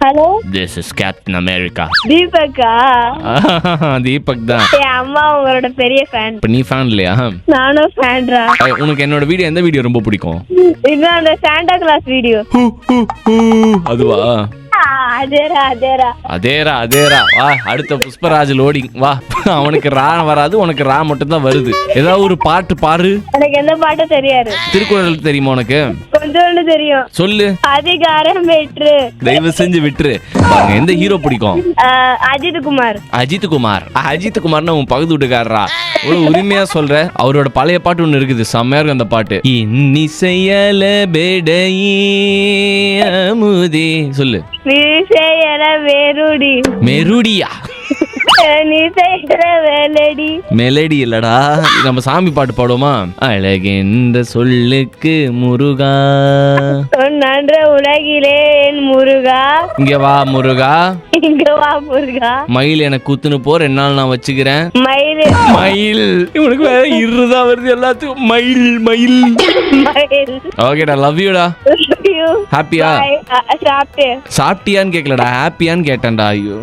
Hello, this is captain America. தீபக்கா? தீபக் தான். என் அம்மா உங்களோட பெரிய ஃபேன். இப்ப நீ ஃபேன் இல்லையா? நானும் ஃபேன்ரா. உனக்கு என்னோட வீடியோ எந்த வீடியோ ரொம்ப பிடிக்கும்? இது அந்த சாண்டா கிளாஸ் வீடியோ. அதுவா? அதேரா அதேரா அதேரா அதேரா. வா, அடுத்த புஷ்பராஜ் லோடிங். வா, அவனுக்கு ரா வராது, உனக்கு ரா மட்டும் தான் வருது. ஏதாவது ஒரு பாட்டு பாரு. எனக்கு எந்த பாட்டும் தெரியாது. திருக்குறள் தெரியுமா உனக்கு? கொஞ்சோண்டு தெரியும். சொல்லு. அதிகாரம் வெற்று. தயவு செஞ்சு விட்டுரு. பாருங்க, எந்த ஹீரோ பிடிக்கும்? அஜித் குமார். அஜித் குமார். அஜித் குமார்னா உன் பகுதி விட்டுக்காரரா? ஒரு உரிமையா சொல்ற. அவரோட பழைய பாட்டு ஒண்ணு இருக்குது, செம்மையா இருக்கு அந்த பாட்டு. இன்னிசையல பேடையே அமுதே. சொல்லு. வேருடி. மெருடியா? நீ செய்கிற வேலடி. மெலடி இல்லடா, நம்ம சாமி பாட்டு பாடுவோமா? அழகென்ற சொல்லுக்கு முருகா, நன்ற உலகிலே என் முருகா. இங்க வா முருகா, இங்க வா முருகா. மயில் எனக்கு குத்துன்னு போ, 2 நாள் நான் வச்சுக்கிறேன். மயில். மயில். இவனுக்கு வேற இருதா வருது எல்லாத்துக்கும். மயில் மயில். மயில். ஓகேடா, லவ் யூடா. ஹாப்பியா? சாப்பிட்டியான்னு கேட்கலடா, ஹாப்பியான்னு கேட்டேன்டா. ஐயோ.